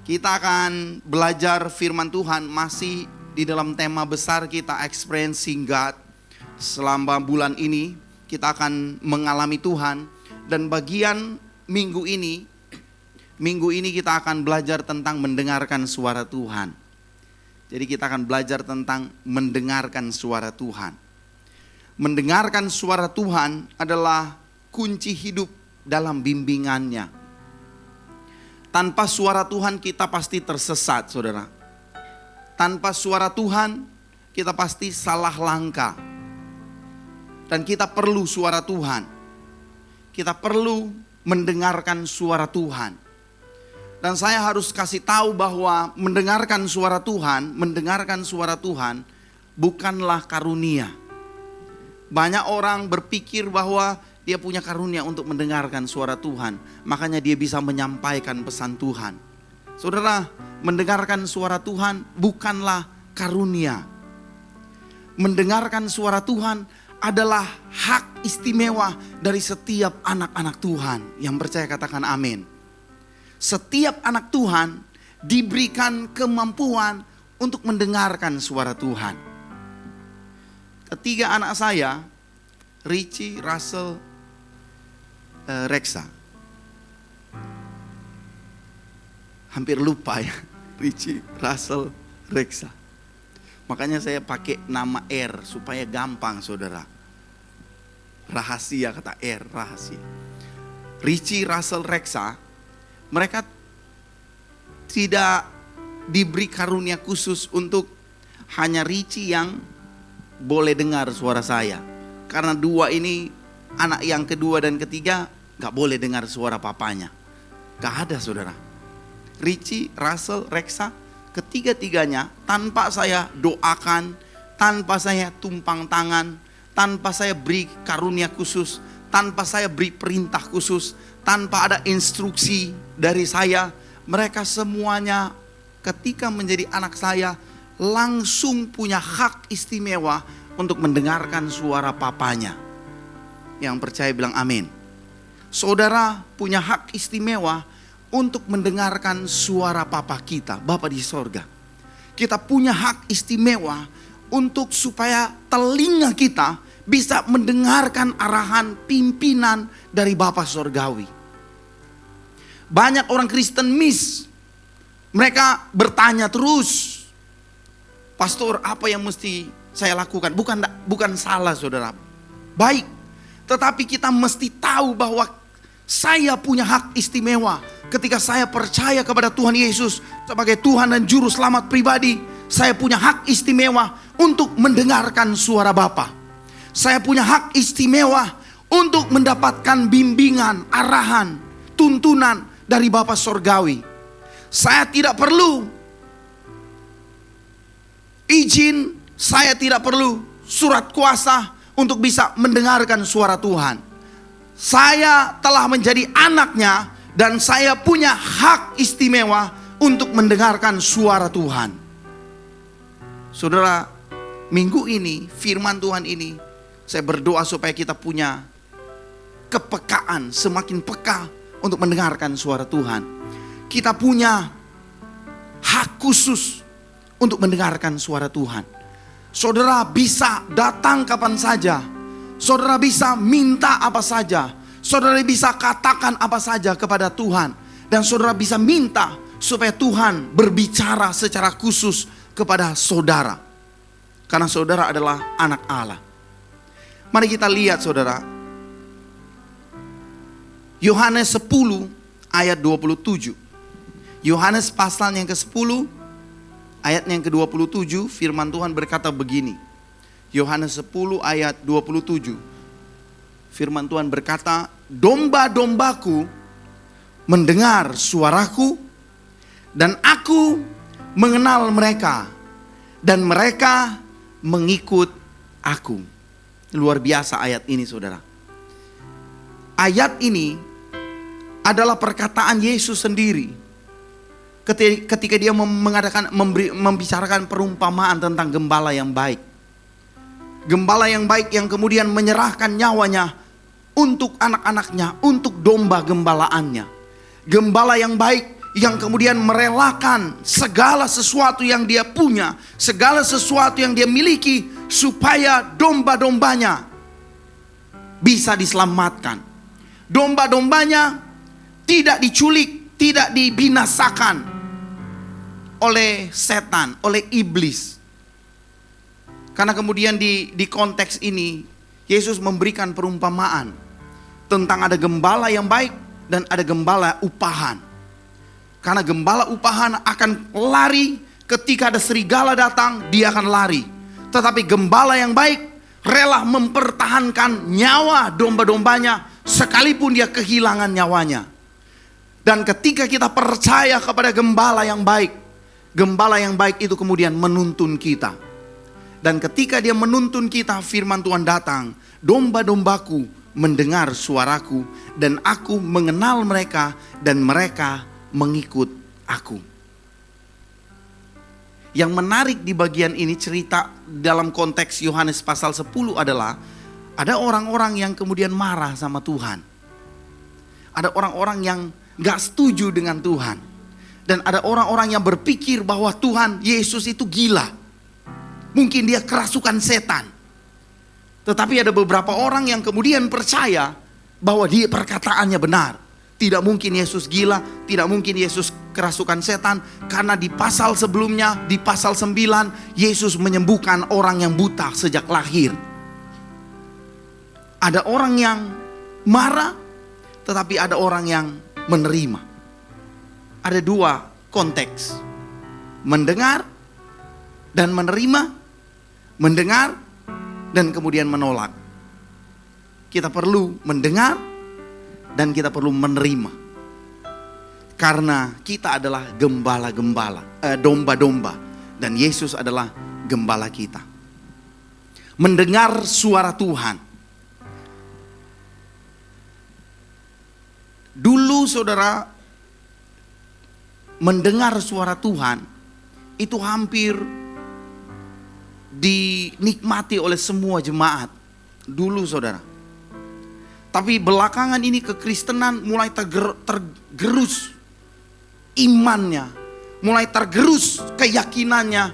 Kita akan belajar firman Tuhan masih di dalam tema besar kita Experiencing God. Selama bulan ini kita akan mengalami Tuhan. Dan bagian minggu ini kita akan belajar tentang mendengarkan suara Tuhan. Jadi kita akan belajar tentang mendengarkan suara Tuhan. Mendengarkan suara Tuhan adalah kunci hidup dalam bimbingannya. Tanpa suara Tuhan kita pasti tersesat, saudara. Tanpa suara Tuhan kita pasti salah langkah. Dan kita perlu suara Tuhan. Kita perlu mendengarkan suara Tuhan. Dan saya harus kasih tahu bahwa mendengarkan suara Tuhan bukanlah karunia. Banyak orang berpikir bahwa dia punya karunia untuk mendengarkan suara Tuhan. Makanya dia bisa menyampaikan pesan Tuhan. Saudara, mendengarkan suara Tuhan bukanlah karunia. Mendengarkan suara Tuhan adalah hak istimewa dari setiap anak-anak Tuhan. Yang percaya katakan amin. Setiap anak Tuhan diberikan kemampuan untuk mendengarkan suara Tuhan. Ketiga anak saya, Richie, Russell, Reksa. Hampir lupa ya, Richie, Russell, Reksa. Makanya saya pakai nama R supaya gampang, saudara. Rahasia, kata R, rahasia. Richie, Russell, Reksa, mereka tidak diberi karunia khusus untuk hanya Richie yang boleh dengar suara saya. Karena dua ini, anak yang kedua dan ketiga gak boleh dengar suara papanya. Gak ada, saudara. Richie, Russell, Reksa, ketiga-tiganya tanpa saya doakan, tanpa saya tumpang tangan, tanpa saya beri karunia khusus, tanpa saya beri perintah khusus, tanpa ada instruksi dari saya, mereka semuanya ketika menjadi anak saya langsung punya hak istimewa untuk mendengarkan suara papanya. Yang percaya bilang amin. Saudara punya hak istimewa untuk mendengarkan suara Papa kita, Bapa di sorga. Kita punya hak istimewa untuk supaya telinga kita bisa mendengarkan arahan pimpinan dari Bapa Sorgawi. Banyak orang Kristen miss. Mereka bertanya terus, Pastor, apa yang mesti saya lakukan? Bukan salah, saudara. Baik. Tetapi kita mesti tahu bahwa saya punya hak istimewa. Ketika saya percaya kepada Tuhan Yesus sebagai Tuhan dan Juru Selamat pribadi, saya punya hak istimewa untuk mendengarkan suara Bapa. Saya punya hak istimewa untuk mendapatkan bimbingan, arahan, tuntunan dari Bapa Sorgawi. Saya tidak perlu izin, saya tidak perlu surat kuasa untuk bisa mendengarkan suara Tuhan. Saya telah menjadi anaknya dan saya punya hak istimewa untuk mendengarkan suara Tuhan. Saudara, minggu ini firman Tuhan ini saya berdoa supaya kita punya kepekaan, semakin peka untuk mendengarkan suara Tuhan. Kita punya hak khusus untuk mendengarkan suara Tuhan. Saudara bisa datang kapan saja. Saudara bisa minta apa saja. Saudara bisa katakan apa saja kepada Tuhan. Dan saudara bisa minta supaya Tuhan berbicara secara khusus kepada saudara. Karena saudara adalah anak Allah. Mari kita lihat, saudara. Yohanes 10 ayat 27. Yohanes pasal yang ke-10 ayat yang ke-27, firman Tuhan berkata begini. Yohanes 10 ayat 27. Firman Tuhan berkata, domba-dombaku mendengar suaraku dan aku mengenal mereka dan mereka mengikut aku. Luar biasa ayat ini, saudara. Ayat ini adalah perkataan Yesus sendiri. Ketika dia membicarakan perumpamaan tentang gembala yang baik. Gembala yang baik yang kemudian menyerahkan nyawanya untuk anak-anaknya, untuk domba gembalaannya. Gembala yang baik yang kemudian merelakan segala sesuatu yang dia punya, segala sesuatu yang dia miliki, supaya domba-dombanya bisa diselamatkan. Domba-dombanya tidak diculik, tidak dibinasakan oleh setan, oleh iblis. Karena kemudian di konteks ini Yesus memberikan perumpamaan tentang ada gembala yang baik dan ada gembala upahan. Karena gembala upahan akan lari ketika ada serigala datang, dia akan lari. Tetapi gembala yang baik rela mempertahankan nyawa domba-dombanya sekalipun dia kehilangan nyawanya. Dan ketika kita percaya kepada gembala yang baik itu kemudian menuntun kita. Dan ketika dia menuntun kita, firman Tuhan datang, domba-dombaku mendengar suaraku dan aku mengenal mereka dan mereka mengikut aku. Yang menarik di bagian ini cerita dalam konteks Yohanes pasal 10 adalah ada orang-orang yang kemudian marah sama Tuhan. Ada orang-orang yang gak setuju dengan Tuhan. Dan ada orang-orang yang berpikir bahwa Tuhan Yesus itu gila. Mungkin dia kerasukan setan. Tetapi ada beberapa orang yang kemudian percaya bahwa dia perkataannya benar. Tidak mungkin Yesus gila, tidak mungkin Yesus kerasukan setan. Karena di pasal sebelumnya, di pasal 9, Yesus menyembuhkan orang yang buta sejak lahir. Ada orang yang marah, tetapi ada orang yang menerima. Ada dua konteks. Mendengar dan menerima. Mendengar dan kemudian menolak. Kita perlu mendengar dan kita perlu menerima. Karena kita adalah domba-domba. Dan Yesus adalah gembala kita. Mendengar suara Tuhan. Dulu saudara, mendengar suara Tuhan itu hampir dinikmati oleh semua jemaat. Dulu saudara. Tapi belakangan ini kekristenan mulai tergerus imannya. Mulai tergerus keyakinannya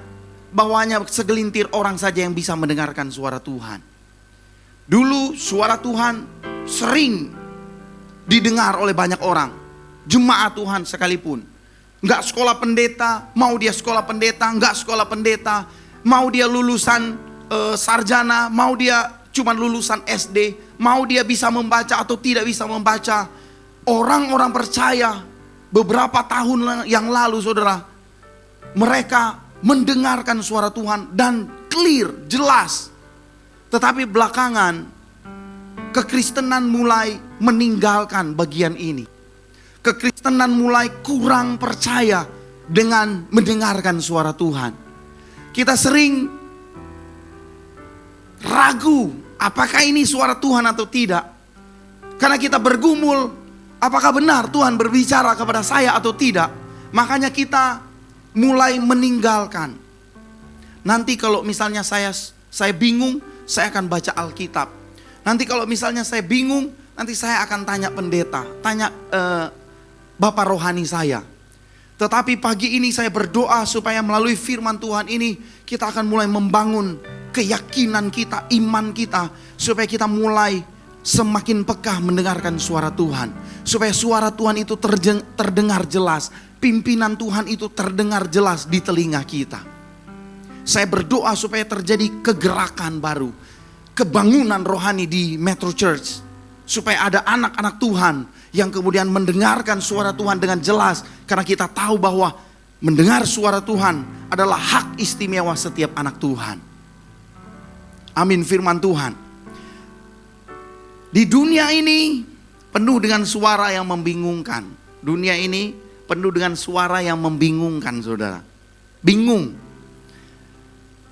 bahwa hanya segelintir orang saja yang bisa mendengarkan suara Tuhan. Dulu suara Tuhan sering didengar oleh banyak orang. Jemaat Tuhan sekalipun. Enggak sekolah pendeta, mau dia sekolah pendeta, enggak sekolah pendeta. Mau dia lulusan sarjana, mau dia cuma lulusan SD, mau dia bisa membaca atau tidak bisa membaca. Orang-orang percaya beberapa tahun yang lalu saudara, mereka mendengarkan suara Tuhan dan clear, jelas. Tetapi belakangan kekristenan mulai meninggalkan bagian ini. Kekristenan mulai kurang percaya dengan mendengarkan suara Tuhan. Kita sering ragu apakah ini suara Tuhan atau tidak. Karena kita bergumul, apakah benar Tuhan berbicara kepada saya atau tidak. Makanya kita mulai meninggalkan. Nanti kalau misalnya saya bingung, saya akan baca Alkitab. Nanti kalau misalnya saya bingung, nanti saya akan tanya pendeta, tanya Bapak rohani saya. Tetapi pagi ini saya berdoa supaya melalui firman Tuhan ini kita akan mulai membangun keyakinan kita, iman kita, supaya kita mulai semakin peka mendengarkan suara Tuhan. Supaya suara Tuhan itu terdengar jelas, pimpinan Tuhan itu terdengar jelas di telinga kita. Saya berdoa supaya terjadi kegerakan baru, kebangunan rohani di Metro Church. Supaya ada anak-anak Tuhan yang kemudian mendengarkan suara Tuhan dengan jelas. Karena kita tahu bahwa mendengar suara Tuhan adalah hak istimewa setiap anak Tuhan. Amin, firman Tuhan. Di dunia ini penuh dengan suara yang membingungkan. Dunia ini penuh dengan suara yang membingungkan saudara. Bingung.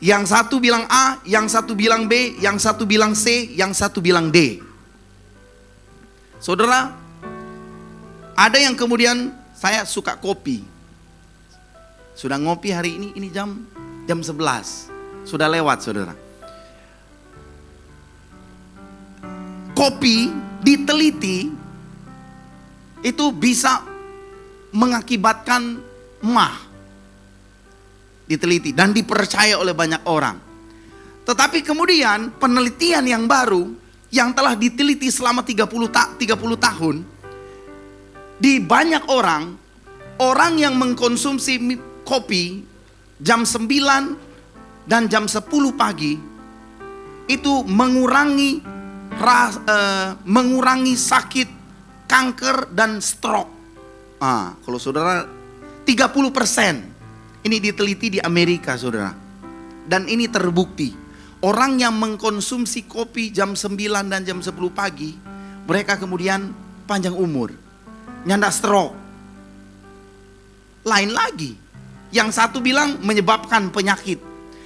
Yang satu bilang A, yang satu bilang B, yang satu bilang C, yang satu bilang D. Saudara, ada yang kemudian saya suka kopi. Sudah ngopi hari ini jam 11. Sudah lewat saudara. Kopi diteliti itu bisa mengakibatkan MAH. Diteliti dan dipercaya oleh banyak orang. Tetapi kemudian penelitian yang baru yang telah diteliti selama 30 tahun, di banyak orang yang mengkonsumsi kopi jam 9 dan jam 10 pagi itu mengurangi sakit kanker dan stroke. Kalau saudara 30%, ini diteliti di Amerika saudara. Dan ini terbukti. Orang yang mengkonsumsi kopi jam 9 dan jam 10 pagi, mereka kemudian panjang umur, nyanda stroke. Lain lagi, yang satu bilang menyebabkan penyakit,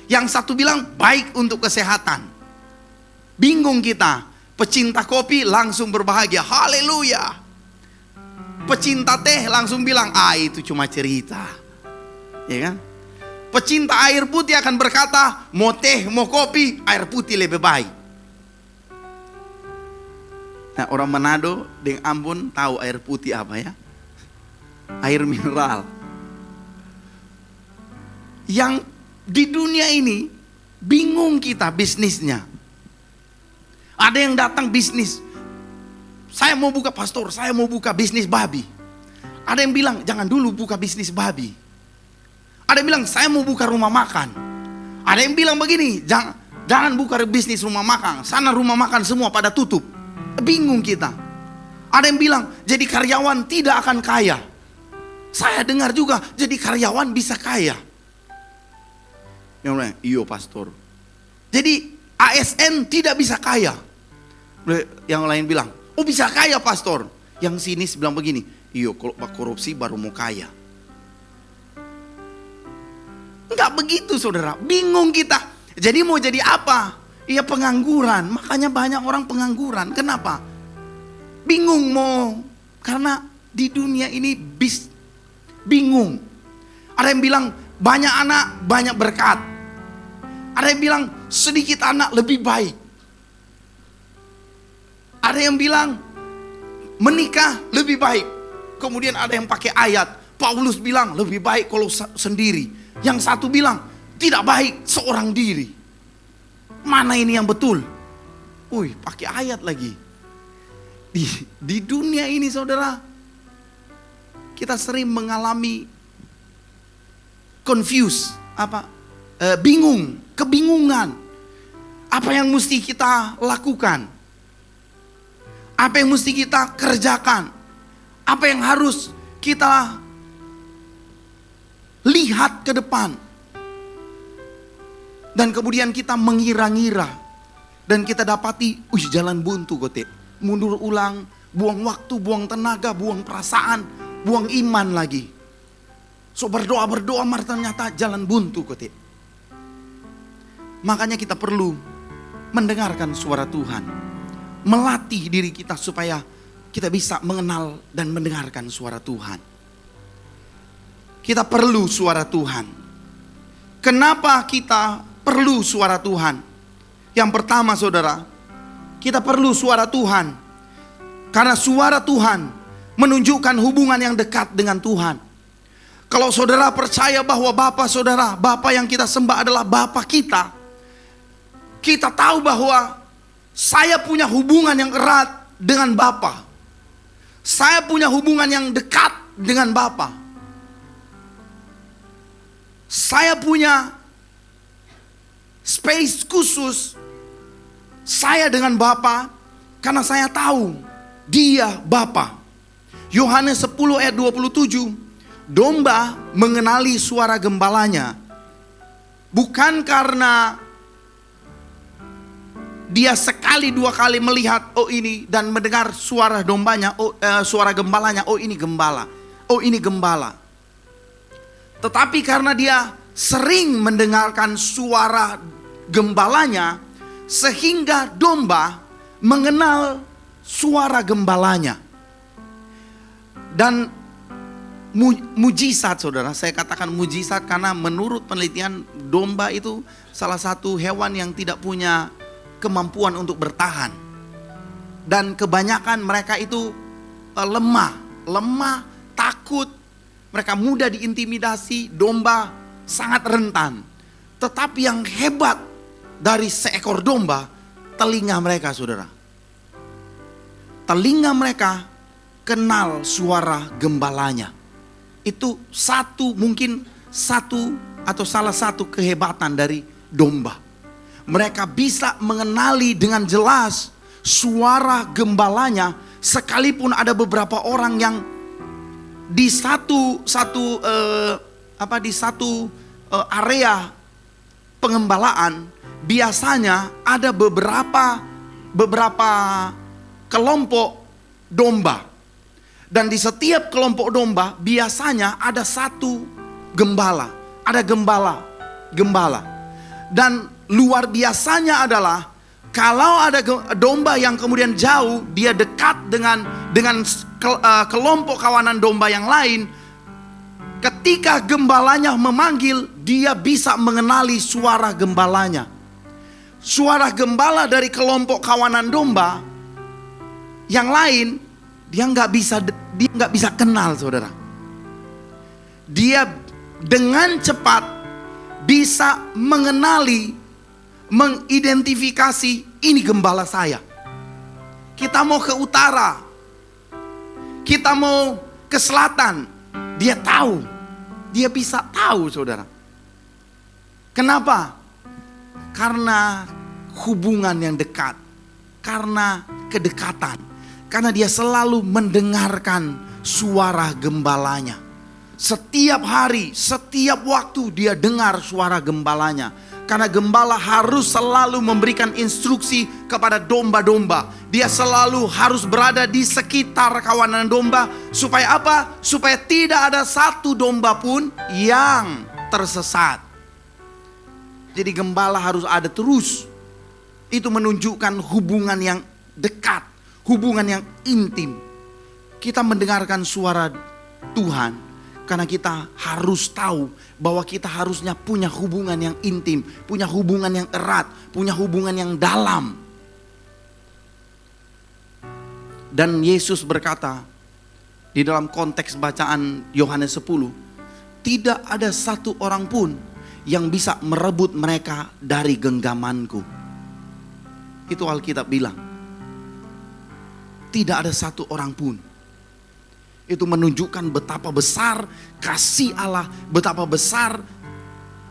yang satu bilang baik untuk kesehatan. Bingung kita, pecinta kopi langsung berbahagia, haleluya. Pecinta teh langsung bilang, itu cuma cerita. Ya kan? Pecinta air putih akan berkata, mau teh, mau kopi, air putih lebih baik. Nah, orang Manado dengan Ambon tahu air putih apa ya? Air mineral. Yang di dunia ini bingung kita bisnisnya. Ada yang datang bisnis, saya mau buka pastor, saya mau buka bisnis babi. Ada yang bilang jangan dulu buka bisnis babi. Ada yang bilang saya mau buka rumah makan. Ada yang bilang begini, jangan buka bisnis rumah makan, sana rumah makan semua pada tutup. Bingung kita. Ada yang bilang jadi karyawan tidak akan kaya. Saya dengar juga jadi karyawan bisa kaya. Yang lain, iyo pastor. Jadi ASN tidak bisa kaya. Yang lain bilang, oh bisa kaya pastor. Yang sini bilang begini, iyo kalau korupsi baru mau kaya. Enggak begitu saudara, bingung kita. Jadi mau jadi apa? Iya pengangguran, makanya banyak orang pengangguran. Kenapa? Bingung mau, karena di dunia ini bingung. Ada yang bilang banyak anak banyak berkat. Ada yang bilang sedikit anak lebih baik. Ada yang bilang menikah lebih baik. Kemudian ada yang pakai ayat, Paulus bilang lebih baik kalau sendiri. Yang satu bilang tidak baik seorang diri. Mana ini yang betul? Pakai ayat lagi. Di dunia ini saudara, kita sering mengalami bingung, kebingungan. Apa yang mesti kita lakukan? Apa yang mesti kita kerjakan? Apa yang harus kita lihat ke depan? Dan kemudian kita mengira-ngira. Dan kita dapati, jalan buntu kote. Mundur ulang, buang waktu, buang tenaga, buang perasaan, buang iman lagi. So berdoa ternyata jalan buntu kote. Makanya kita perlu mendengarkan suara Tuhan. Melatih diri kita supaya kita bisa mengenal dan mendengarkan suara Tuhan. Kita perlu suara Tuhan. Kenapa kita perlu suara Tuhan? Yang pertama saudara, kita perlu suara Tuhan karena suara Tuhan menunjukkan hubungan yang dekat dengan Tuhan. Kalau saudara percaya bahwa Bapa saudara, Bapa yang kita sembah adalah Bapa kita, kita tahu bahwa saya punya hubungan yang erat dengan Bapa. Saya punya hubungan yang dekat dengan Bapa. Saya punya space khusus saya dengan Bapa karena saya tahu Dia Bapa. Yohanes 10 ayat 27, domba mengenali suara gembalanya bukan karena dia sekali dua kali melihat ini dan mendengar suara dombanya, suara gembalanya, ini gembala, ini gembala. Tetapi karena dia sering mendengarkan suara gembalanya, sehingga domba mengenal suara gembalanya. Dan mujizat saudara, saya katakan mujizat karena menurut penelitian domba itu salah satu hewan yang tidak punya kemampuan untuk bertahan. Dan kebanyakan mereka itu lemah, takut, mereka mudah diintimidasi, domba sangat rentan. Tetapi yang hebat dari seekor domba, telinga mereka, saudara. Telinga mereka kenal suara gembalanya. Itu mungkin satu atau salah satu kehebatan dari domba. Mereka bisa mengenali dengan jelas suara gembalanya, sekalipun ada beberapa orang yang di satu area pengembalaan biasanya ada beberapa kelompok domba. Dan di setiap kelompok domba biasanya ada satu gembala, ada gembala. Dan luar biasanya adalah kalau ada domba yang kemudian jauh, dia dekat dengan kelompok kawanan domba yang lain. Ketika gembalanya memanggil, dia bisa mengenali suara gembalanya. Suara gembala dari kelompok kawanan domba yang lain, dia nggak bisa kenal, saudara. Dia dengan cepat bisa mengenali, mengidentifikasi, ini gembala saya. Kita mau ke utara, kita mau ke selatan, dia tahu. Dia bisa tahu, saudara. Kenapa? Karena hubungan yang dekat, karena kedekatan, karena dia selalu mendengarkan suara gembalanya. Setiap hari, setiap waktu dia dengar suara gembalanya. Karena gembala harus selalu memberikan instruksi kepada domba-domba. Dia selalu harus berada di sekitar kawanan domba. Supaya apa? Supaya tidak ada satu domba pun yang tersesat. Jadi gembala harus ada terus. Itu menunjukkan hubungan yang dekat, hubungan yang intim. Kita mendengarkan suara Tuhan karena kita harus tahu bahwa kita harusnya punya hubungan yang intim, punya hubungan yang erat, punya hubungan yang dalam. Dan Yesus berkata di dalam konteks bacaan Yohanes 10, tidak ada satu orang pun yang bisa merebut mereka dari genggamanku. Itu Alkitab bilang. Tidak ada satu orang pun. Itu menunjukkan betapa besar kasih Allah, betapa besar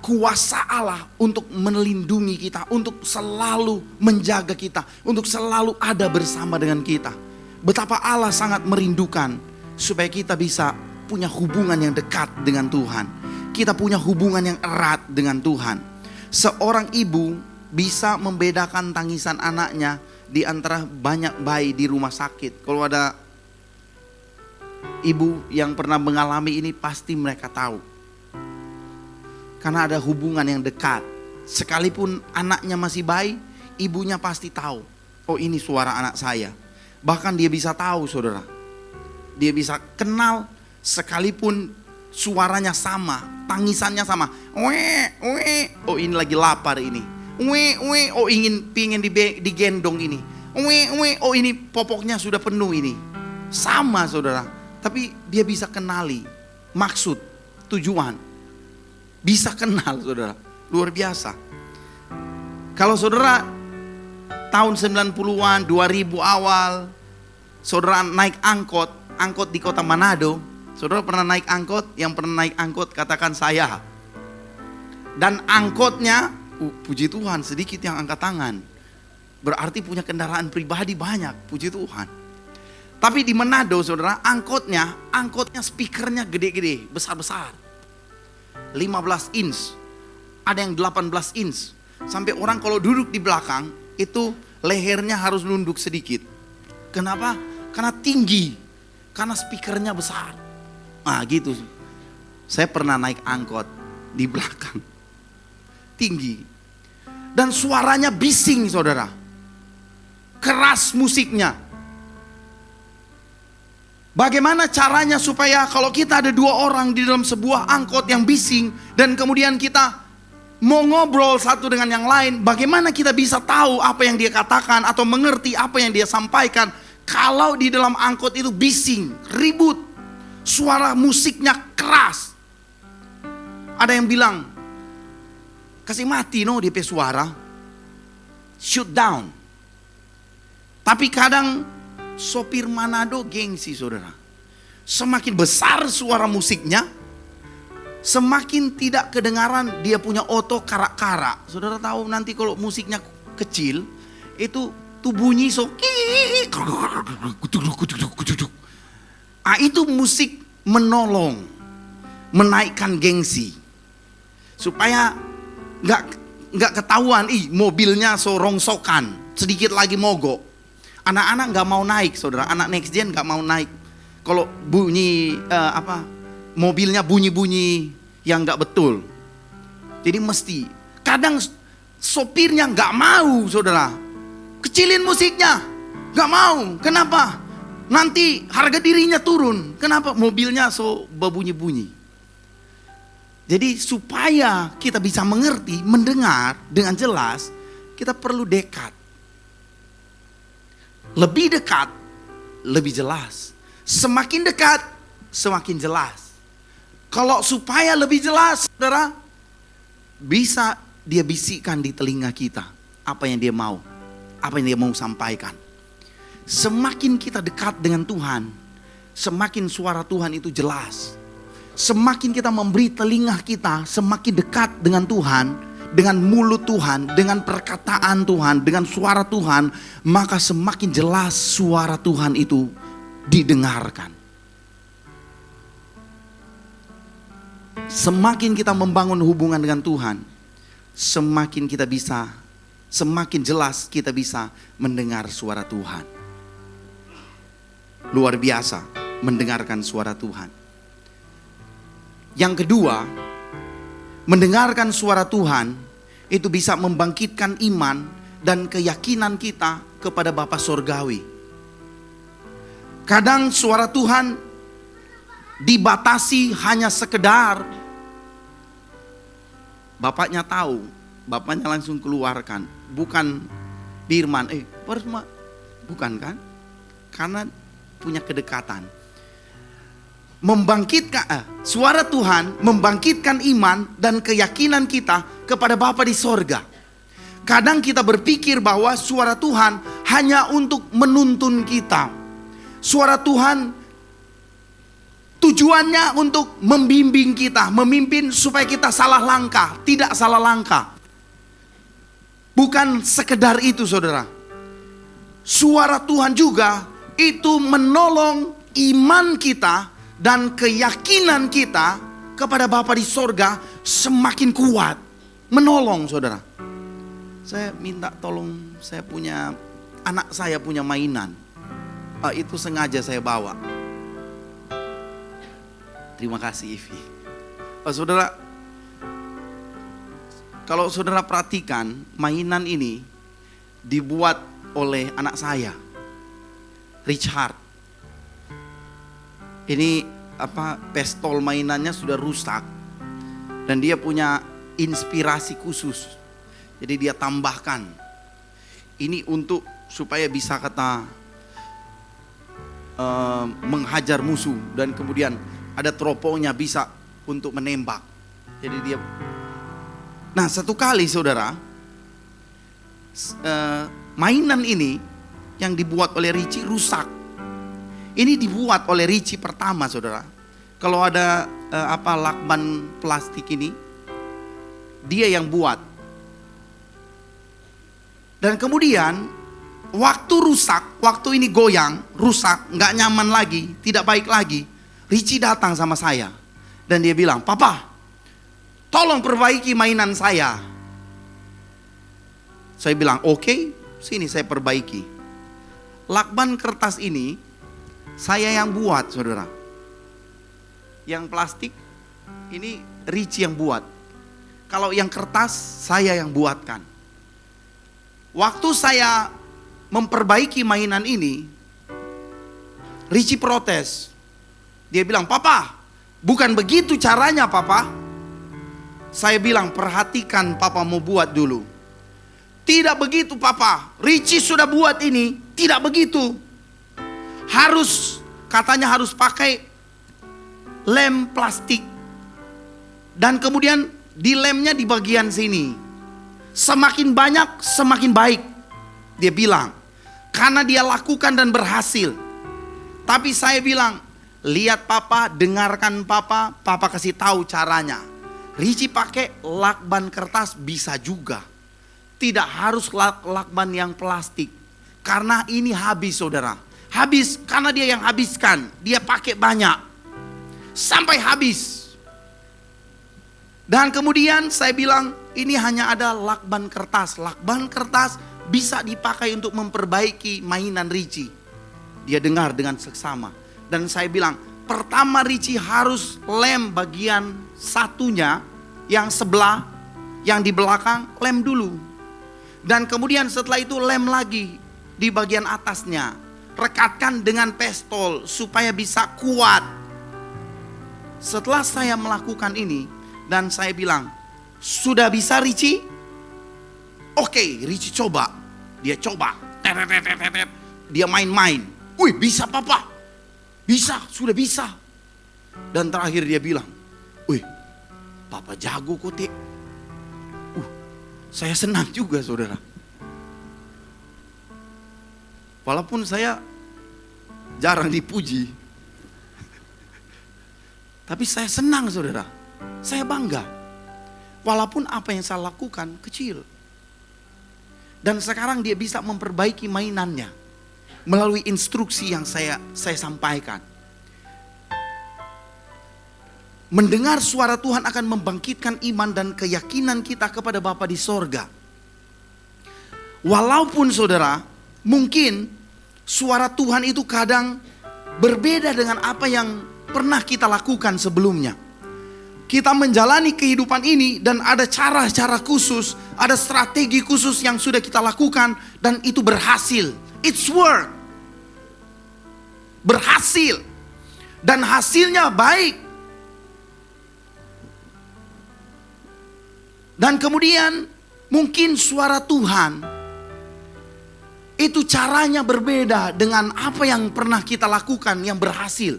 kuasa Allah untuk melindungi kita, untuk selalu menjaga kita, untuk selalu ada bersama dengan kita. Betapa Allah sangat merindukan supaya kita bisa punya hubungan yang dekat dengan Tuhan. Kita punya hubungan yang erat dengan Tuhan. Seorang ibu bisa membedakan tangisan anaknya di antara banyak bayi di rumah sakit. Kalau ada ibu yang pernah mengalami ini, pasti mereka tahu. Karena ada hubungan yang dekat. Sekalipun anaknya masih bayi, ibunya pasti tahu. Oh, ini suara anak saya. Bahkan dia bisa tahu, saudara. Dia bisa kenal sekalipun suaranya sama, tangisannya sama. Oh, ini lagi lapar ini. Oh, pingin digendong ini. Oh, ini popoknya sudah penuh ini. Sama, saudara. Tapi dia bisa kenali maksud, tujuan. Bisa kenal, saudara. Luar biasa. Kalau saudara tahun 90-an, 2000 awal, saudara naik angkot di kota Manado. Saudara pernah naik angkot? Yang pernah naik angkot katakan saya. Dan angkotnya, puji Tuhan, sedikit yang angkat tangan. Berarti punya kendaraan pribadi banyak, puji Tuhan. Tapi di Manado, saudara, angkotnya speakernya gede-gede, besar-besar. 15 inch, ada yang 18 inch. Sampai orang kalau duduk di belakang, itu lehernya harus nunduk sedikit. Kenapa? Karena tinggi, karena speakernya besar. Nah gitu. Saya pernah naik angkot di belakang, tinggi. Dan suaranya bising, saudara. Keras musiknya. Bagaimana caranya supaya kalau kita ada 2 orang di dalam sebuah angkot yang bising dan kemudian kita mau ngobrol satu dengan yang lain, bagaimana kita bisa tahu apa yang dia katakan atau mengerti apa yang dia sampaikan kalau di dalam angkot itu bising, ribut, suara musiknya keras. keras. Ada yang bilang, kasih mati no dia suara. Shoot down. Tapi kadang sopir Manado gengsi saudara. Semakin besar suara musiknya, semakin tidak kedengaran dia punya oto karak-karak. Saudara tahu nanti kalau musiknya kecil, itu tuh bunyi itu musik menolong, menaikkan gengsi. Supaya nggak ketahuan, mobilnya rongsokan, sedikit lagi mogok. Anak-anak nggak mau naik saudara, anak next gen nggak mau naik. Kalau bunyi mobilnya bunyi-bunyi yang nggak betul. Jadi mesti. Kadang sopirnya nggak mau saudara, kecilin musiknya, nggak mau. Kenapa? Nanti harga dirinya turun. Kenapa? Mobilnya berbunyi-bunyi. Jadi supaya kita bisa mengerti, mendengar dengan jelas, kita perlu dekat. Lebih dekat, lebih jelas. Semakin dekat, semakin jelas. Kalau supaya lebih jelas, saudara, bisa dia bisikkan di telinga kita apa yang dia mau, apa yang dia mau sampaikan. Semakin kita dekat dengan Tuhan, semakin suara Tuhan itu jelas. Semakin kita memberi telinga kita semakin dekat dengan Tuhan, dengan mulut Tuhan, dengan perkataan Tuhan, dengan suara Tuhan, maka semakin jelas suara Tuhan itu didengarkan. Semakin kita membangun hubungan dengan Tuhan, semakin jelas kita bisa mendengar suara Tuhan. Luar biasa mendengarkan suara Tuhan. Yang kedua, mendengarkan suara Tuhan itu bisa membangkitkan iman dan keyakinan kita kepada Bapa Sorgawi. Kadang suara Tuhan dibatasi hanya sekedar Bapaknya tahu, Bapaknya langsung keluarkan. Bukan firman, bukan kan? Karena punya kedekatan. Suara Tuhan membangkitkan iman dan keyakinan kita kepada Bapa di sorga. Kadang kita berpikir bahwa suara Tuhan hanya untuk menuntun kita. Suara Tuhan tujuannya untuk membimbing kita, memimpin supaya kita salah langkah, tidak salah langkah. Bukan sekedar itu saudara. Suara Tuhan juga itu menolong iman kita dan keyakinan kita kepada Bapa di sorga semakin kuat. Menolong saudara. Saya minta tolong, anak saya punya mainan. Itu sengaja saya bawa. Terima kasih Ivi. Saudara, kalau saudara perhatikan, mainan ini dibuat oleh anak saya, Richard. Ini pistol mainannya sudah rusak dan dia punya inspirasi khusus. Jadi dia tambahkan ini untuk supaya bisa menghajar musuh dan kemudian ada teropongnya bisa untuk menembak. Jadi dia. Nah satu kali saudara, mainan ini yang dibuat oleh Richie rusak. Ini dibuat oleh Richie pertama saudara. Kalau ada lakban plastik ini, dia yang buat. Dan kemudian waktu rusak, waktu ini goyang, rusak, nggak nyaman lagi, tidak baik lagi. Richie datang sama saya dan dia bilang, "Papa, tolong perbaiki mainan saya." Saya bilang, "Oke, sini saya perbaiki." Lakban kertas ini saya yang buat saudara. Yang plastik ini Richie yang buat. Kalau yang kertas saya yang buatkan. Waktu saya memperbaiki mainan ini, Richie protes. Dia bilang, "Papa, bukan begitu caranya Papa." Saya bilang, "Perhatikan Papa mau buat dulu." "Tidak begitu Papa, Richie sudah buat ini." "Tidak begitu. Katanya harus pakai lem plastik. Dan kemudian dilemnya di bagian sini. Semakin banyak semakin baik, dia bilang. Karena dia lakukan dan berhasil. Tapi saya bilang, lihat papa, dengarkan papa, papa kasih tahu caranya. Richie pakai lakban kertas bisa juga. Tidak harus lakban yang plastik. Karena ini habis saudara. Habis karena dia yang habiskan. Dia pakai banyak. Sampai habis. Dan kemudian saya bilang ini hanya ada lakban kertas. Lakban kertas bisa dipakai untuk memperbaiki mainan Richie. Dia dengar dengan seksama. Dan saya bilang pertama Richie harus lem bagian satunya. Yang sebelah, yang di belakang lem dulu. Dan kemudian setelah itu lem lagi di bagian atasnya. Rekatkan dengan pestol supaya bisa kuat. Setelah saya melakukan ini dan saya bilang, sudah bisa Richie? Oke, Richie coba. Dia coba. Dia main-main. Wih, bisa papa. Bisa, sudah bisa. Dan terakhir dia bilang, wih, papa jago kok, Tik. Saya senang juga saudara. Walaupun saya jarang dipuji. Tapi saya senang saudara. Saya bangga. Walaupun apa yang saya lakukan kecil. Dan sekarang dia bisa memperbaiki mainannya. Melalui instruksi yang saya sampaikan. Mendengar suara Tuhan akan membangkitkan iman dan keyakinan kita kepada Bapa di sorga. Walaupun saudara, mungkin suara Tuhan itu kadang berbeda dengan apa yang pernah kita lakukan sebelumnya. Kita menjalani kehidupan ini dan ada cara-cara khusus, ada strategi khusus yang sudah kita lakukan dan itu berhasil. It's work. Berhasil. Dan hasilnya baik. Dan kemudian mungkin suara Tuhan itu caranya berbeda dengan apa yang pernah kita lakukan yang berhasil.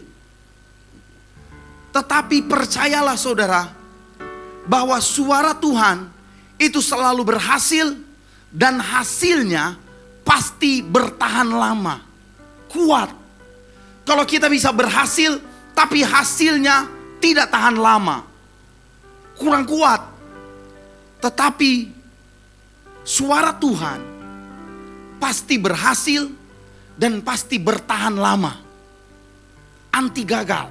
Tetapi percayalah saudara bahwa suara Tuhan itu selalu berhasil dan hasilnya pasti bertahan lama, kuat. Kalau kita bisa berhasil tapi hasilnya tidak tahan lama, kurang kuat. Tetapi suara Tuhan pasti berhasil dan pasti bertahan lama. Anti gagal.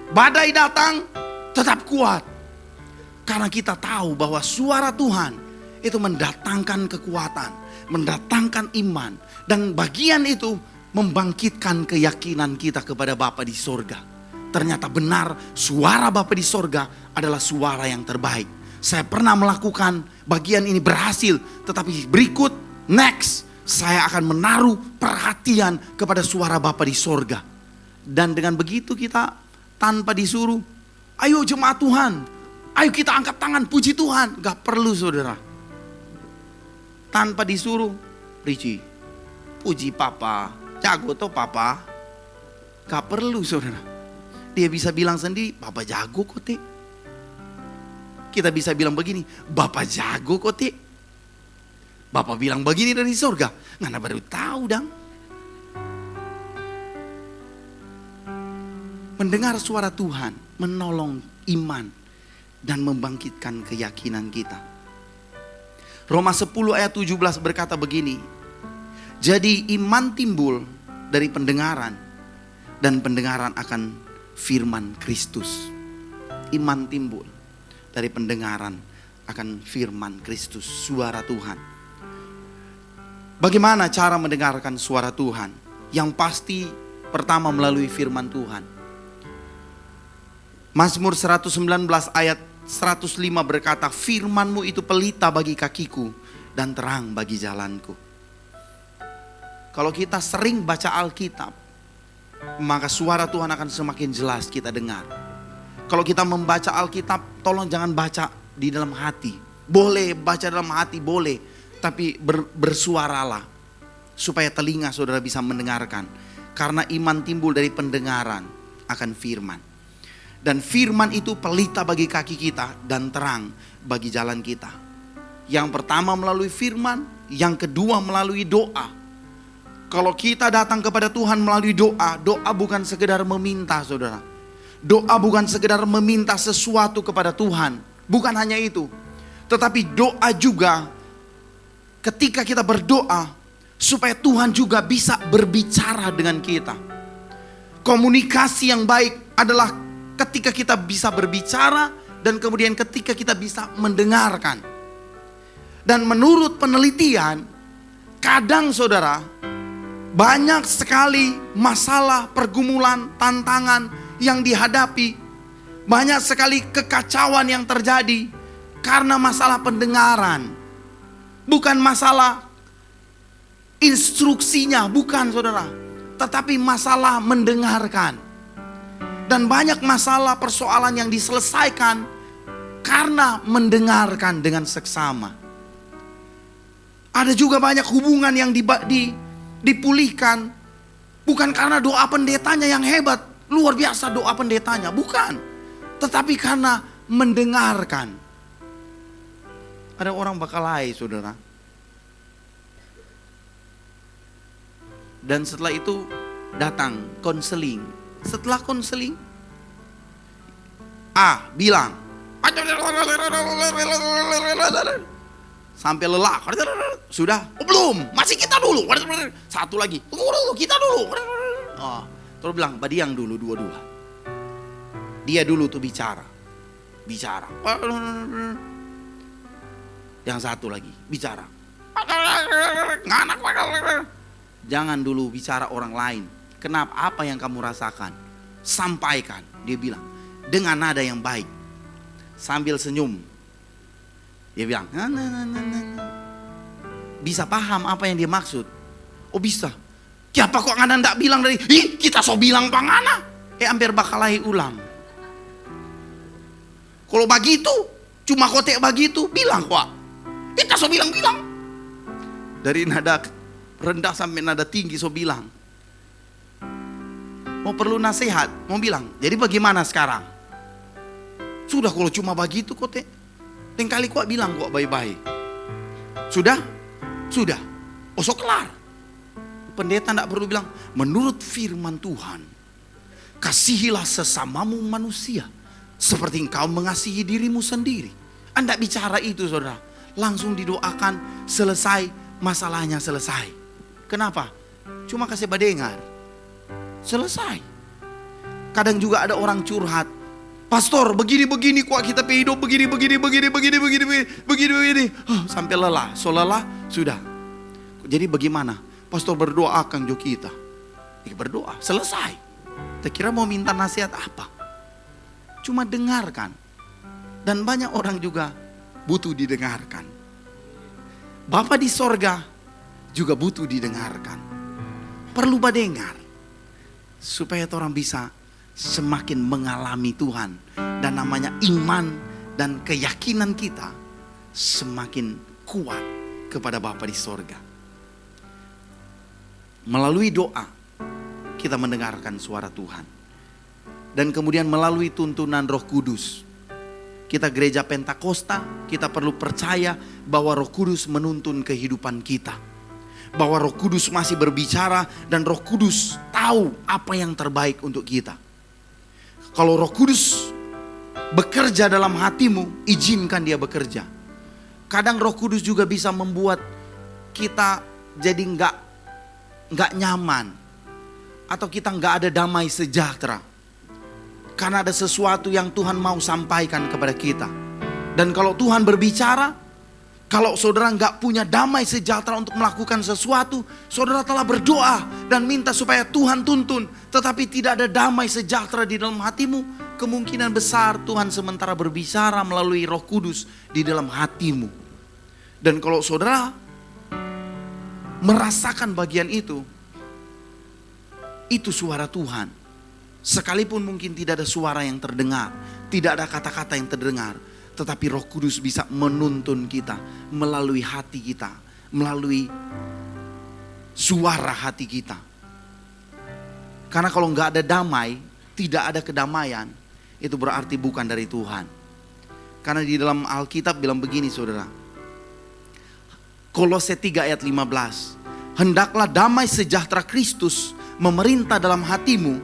Badai datang tetap kuat. Karena kita tahu bahwa suara Tuhan itu mendatangkan kekuatan, mendatangkan iman. Dan bagian itu membangkitkan keyakinan kita kepada Bapa di sorga. Ternyata benar suara Bapa di sorga adalah suara yang terbaik. Saya pernah melakukan bagian ini berhasil. Tetapi berikut, next, saya akan menaruh perhatian kepada suara Bapa di sorga. Dan dengan begitu kita tanpa disuruh, ayo jemaat Tuhan, ayo kita angkat tangan puji Tuhan. Gak perlu saudara. Tanpa disuruh, Richie, puji Papa, jago toh Papa. Gak perlu saudara. Dia bisa bilang sendiri, Papa jago kok Tik. Kita bisa bilang begini, Bapak jago kok Tik. Bapak bilang begini dari surga. Ngana baru tahu dang. Mendengar suara Tuhan menolong iman dan membangkitkan keyakinan kita. Roma 10 ayat 17 berkata begini. Jadi iman timbul dari pendengaran dan pendengaran akan firman Kristus. Iman timbul dari pendengaran akan firman Kristus, suara Tuhan. Bagaimana cara mendengarkan suara Tuhan? Yang pasti pertama melalui firman Tuhan. Mazmur 119 ayat 105 berkata, firman-Mu itu pelita bagi kakiku dan terang bagi jalanku. Kalau kita sering baca Alkitab, maka suara Tuhan akan semakin jelas kita dengar. Kalau kita membaca Alkitab, tolong jangan baca di dalam hati. Boleh baca dalam hati, boleh. Tapi bersuaralah. Supaya telinga saudara bisa mendengarkan. Karena iman timbul dari pendengaran akan firman. Dan firman itu pelita bagi kaki kita dan terang bagi jalan kita. Yang pertama melalui firman, yang kedua melalui doa. Kalau kita datang kepada Tuhan melalui doa, doa bukan sekedar meminta, saudara. Doa bukan sekedar meminta sesuatu kepada Tuhan, bukan hanya itu. Tetapi doa juga ketika kita berdoa supaya Tuhan juga bisa berbicara dengan kita. Komunikasi yang baik adalah ketika kita bisa berbicara dan kemudian ketika kita bisa mendengarkan. Dan menurut penelitian, kadang saudara, banyak sekali masalah, pergumulan, tantangan yang dihadapi. Banyak sekali kekacauan yang terjadi karena masalah pendengaran. Bukan masalah instruksinya, bukan saudara. Tetapi masalah mendengarkan. Dan banyak masalah persoalan yang diselesaikan karena mendengarkan dengan seksama. Ada juga banyak hubungan yang dipulihkan bukan karena doa pendetanya yang hebat, luar biasa doa pendetanya, bukan. Tetapi karena mendengarkan. Ada orang Bakalai, saudara. Dan setelah itu datang konseling. Setelah konseling, A bilang, sampai lelah. Sudah? Oh, belum, masih kita dulu. Satu lagi, tunggu dulu, kita dulu. Oh, terus bilang, Badiang dulu, dua-dua. Dia dulu tuh bicara. Yang satu lagi, bicara. Jangan dulu bicara orang lain. Kenapa? Apa yang kamu rasakan? Sampaikan. Dia bilang dengan nada yang baik, sambil senyum. Dia bilang, bisa paham apa yang dia maksud? Oh bisa. Siapa kok ngana ndak bilang dari? Kita so bilang pangana. Hampir Bakalai ulang. Kalau begitu, cuma kotek begitu, bilang kok. Kita so bilang. Dari nada rendah sampai nada tinggi so bilang. Mau perlu nasihat, mau bilang, jadi bagaimana sekarang? Sudah kalau cuma begitu kok Teng kali kok bilang kok bye-bye. Sudah? Oh so kelar. Pendeta tidak perlu bilang, menurut firman Tuhan, kasihilah sesamamu manusia seperti engkau mengasihi dirimu sendiri. Anda bicara itu saudara, langsung didoakan, selesai, masalahnya selesai. Kenapa? Cuma kasih badengar. Selesai. Kadang juga ada orang curhat, pastor begini kok kita hidup begini. Sampai lelah, so lelah sudah. Jadi bagaimana? Pastor berdoa akan jo kita. Berdoa, selesai. Tak kira mau minta nasihat apa? Cuma dengarkan. Dan banyak orang juga butuh didengarkan. Bapa di sorga juga butuh didengarkan. Perlu mendengar. Supaya orang bisa semakin mengalami Tuhan. Dan namanya iman dan keyakinan kita semakin kuat kepada Bapa di sorga. Melalui doa kita mendengarkan suara Tuhan. Dan kemudian melalui tuntunan Roh Kudus. Kita gereja Pentakosta, kita perlu percaya bahwa Roh Kudus menuntun kehidupan kita. Bahwa Roh Kudus masih berbicara dan Roh Kudus tahu apa yang terbaik untuk kita. Kalau Roh Kudus bekerja dalam hatimu, izinkan dia bekerja. Kadang Roh Kudus juga bisa membuat kita jadi nggak nyaman, atau kita nggak ada damai sejahtera. Karena ada sesuatu yang Tuhan mau sampaikan kepada kita. Dan kalau Tuhan berbicara, kalau saudara nggak punya damai sejahtera untuk melakukan sesuatu, saudara telah berdoa dan minta supaya Tuhan tuntun, tetapi tidak ada damai sejahtera di dalam hatimu, kemungkinan besar Tuhan sementara berbicara melalui Roh Kudus di dalam hatimu. Dan kalau saudara merasakan bagian itu suara Tuhan. Sekalipun mungkin tidak ada suara yang terdengar, tidak ada kata-kata yang terdengar, tetapi Roh Kudus bisa menuntun kita melalui hati kita, melalui suara hati kita. Karena kalau nggak ada damai, tidak ada kedamaian, itu berarti bukan dari Tuhan. Karena di dalam Alkitab bilang begini saudara. Kolose 3 ayat 15. Hendaklah damai sejahtera Kristus memerintah dalam hatimu,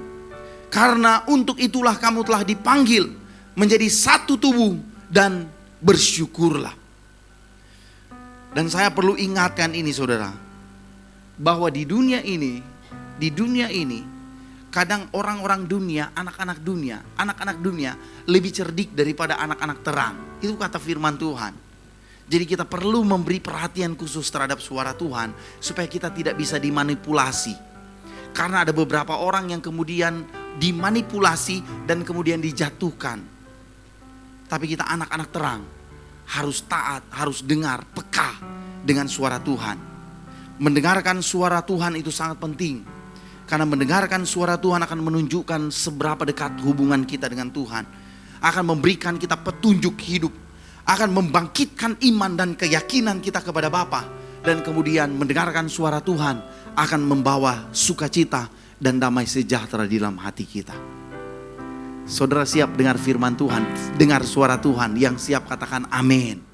karena untuk itulah kamu telah dipanggil menjadi satu tubuh, dan bersyukurlah. Dan saya perlu ingatkan ini saudara, bahwa di dunia ini kadang orang-orang dunia, anak-anak dunia lebih cerdik daripada anak-anak terang. Itu kata firman Tuhan. Jadi kita perlu memberi perhatian khusus terhadap suara Tuhan supaya kita tidak bisa dimanipulasi. Karena ada beberapa orang yang kemudian dimanipulasi dan kemudian dijatuhkan. Tapi kita anak-anak terang harus taat, harus dengar, peka dengan suara Tuhan. Mendengarkan suara Tuhan itu sangat penting. Karena mendengarkan suara Tuhan akan menunjukkan seberapa dekat hubungan kita dengan Tuhan. Akan memberikan kita petunjuk hidup. Akan membangkitkan iman dan keyakinan kita kepada Bapa. Dan kemudian mendengarkan suara Tuhan akan membawa sukacita dan damai sejahtera di dalam hati kita. Saudara siap dengar firman Tuhan, dengar suara Tuhan, yang siap katakan amin.